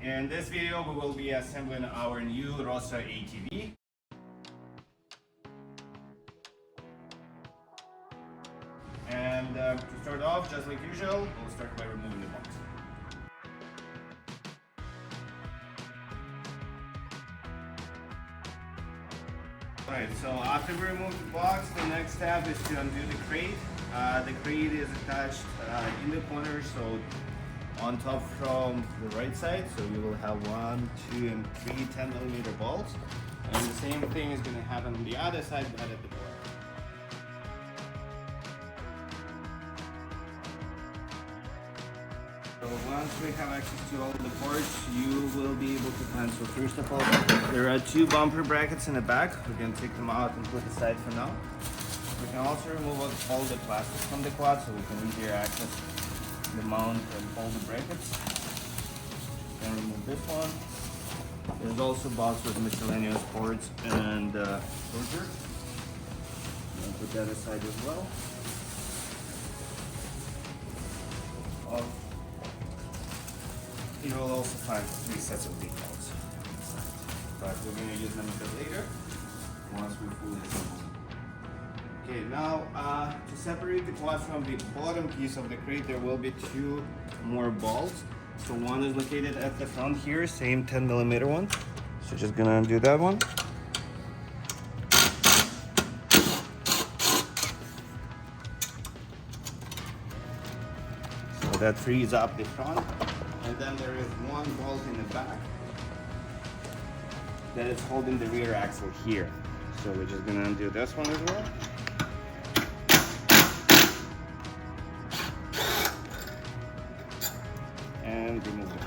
In this video we will be assembling our new Rosso ATV. And to start off, just like usual, we'll start by removing the box. Alright, so after we remove the box, the next step is to undo the crate. The crate is attached in the corner, so on top from the right side, so you will have 1, 2, and 3 10mm bolts. And the same thing is going to happen on the other side, but at the bottom. So once we have access to all the parts, you will be able to find. So first of all, there are 2 bumper brackets in the back. We can take them out and put aside for now. We can also remove all the plastic from the quad, so we can easier access the mount and all the brackets. Then remove this one. There's also a box with miscellaneous parts and closure. Put that aside as well. You will also find 3 sets of decals, but we're going to use them a bit later once we fully assemble. Okay, now to separate the quad from the bottom piece of the crate, there will be 2 more bolts. So one is located at the front here, same 10mm one. So just gonna undo that one. So that frees up the front. And then there is 1 bolt in the back that is holding the rear axle here. So we're just gonna undo this one as well. And remove it.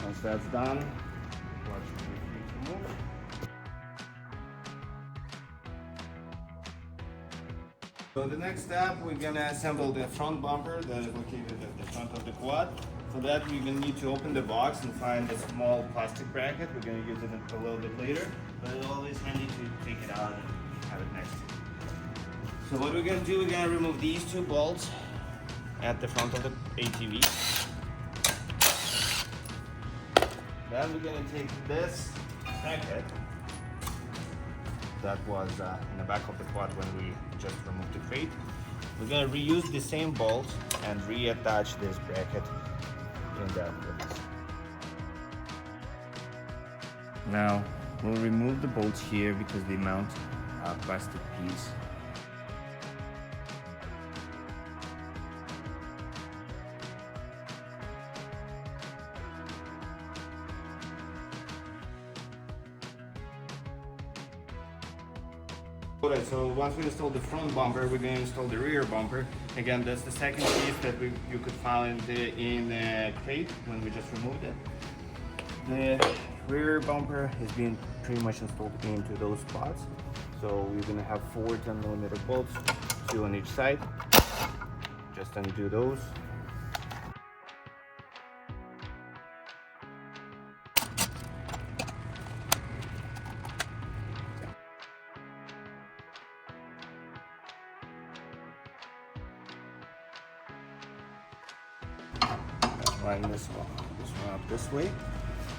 Once that's done, watch me free to move. So the next step, we're gonna assemble the front bumper that is located at the front of the quad. For that, we're gonna need to open the box and find a small plastic bracket. We're gonna use it a little bit later, but it's always handy to take it out and have it next to you. So what we're gonna do, we're gonna remove these 2 bolts at the front of the ATV. Then we're gonna take this bracket that was in the back of the quad when we just removed the crate. We're gonna reuse the same bolt and reattach this bracket in that place. Now we'll remove the bolts here because they mount a plastic piece. Alright, so once we install the front bumper, we're going to install the rear bumper. Again, that's the second piece that you could find in the crate when we just removed it. The rear bumper is being pretty much installed into those spots. So we're going to have 4 10mm bolts, 2 on each side. Just undo those. Line this one up this way,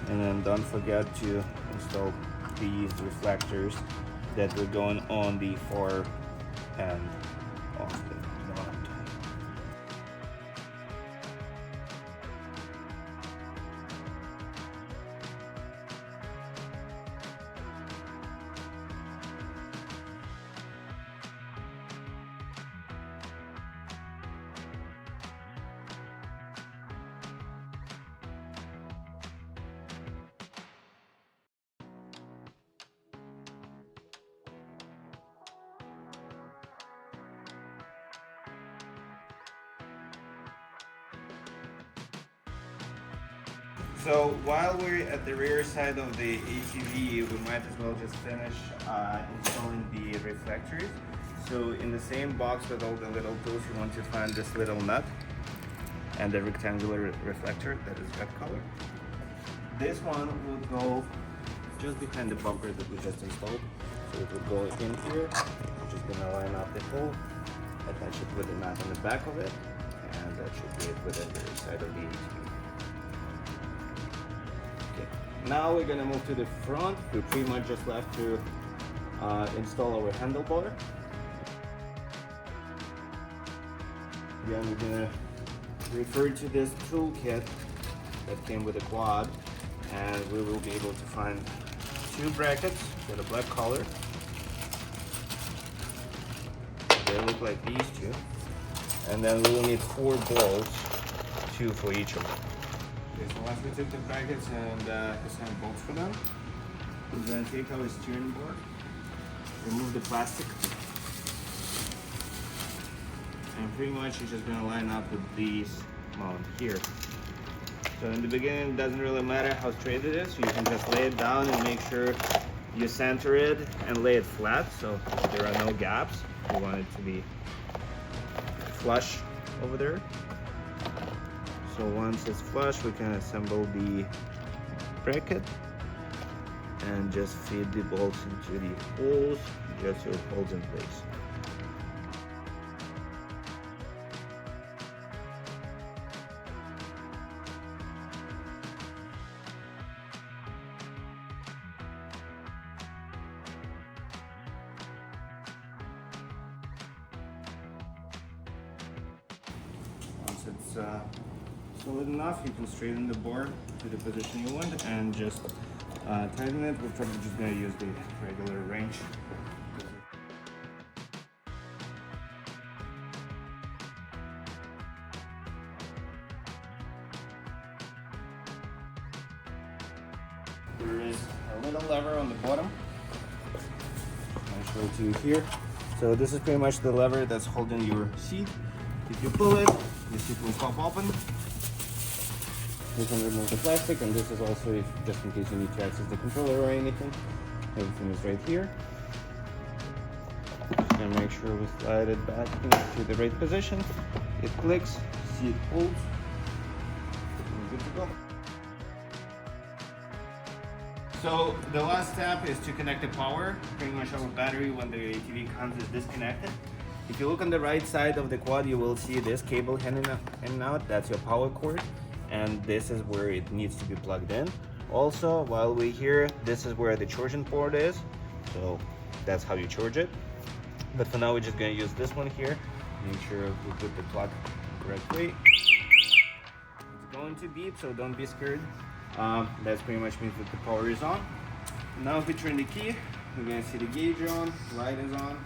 and then don't forget to install these reflectors that were going on the far end of the mount. So while we're at the rear side of the ATV, we might as well just finish installing the reflectors. So in the same box with all the little tools, you want to find this little nut and the rectangular reflector that is red color. This one will go just behind the bumper that we just installed. So it will go in here. We're just gonna line up the hole, attach it with the nut on the back of it, And that should be it with the other side of the ATV. Okay, now we're gonna move to the front. We pretty much just left to install our handlebar. Again, we're gonna refer to this toolkit that came with the quad, and we will be able to find 2 brackets with a black color. They look like these 2. And then we will need 4 balls, 2 for each of them. Okay, so once we took the brackets and assigned bolts for them, we're going to take our steering board, remove the plastic, and pretty much it's just going to line up with these mount here. So in the beginning it doesn't really matter how straight it is, you can just lay it down and make sure you center it and lay it flat so there are no gaps. We want it to be flush over there. So once it's flush, we can assemble the bracket and just feed the bolts into the holes just so it holds in place. Once it's solid enough, you can straighten the board to the position you want and just tighten it. We're probably just going to use the regular wrench. There is a little lever on the bottom. I'll show it to you here. So this is pretty much the lever that's holding your seat. If you pull it, the seat will pop open. You can remove the plastic, and this is also if, just in case you need to access the controller or anything. Everything is right here. Just gonna make sure we slide it back into the right position. It clicks, seat holds, and good to go. So the last step is to connect the power. Pretty much our battery when the ATV comes is disconnected. If you look on the right side of the quad, you will see this cable hanging in and out. That's your power cord, and this is where it needs to be plugged in. Also, while we're here, this is where the charging port is, so that's how you charge it. But for now, we're just gonna use this one here. Make sure we put the plug the correct way. It's going to beep, so don't be scared. That pretty much means that the power is on. Now if we turn the key, we're gonna see the gauge on, light is on,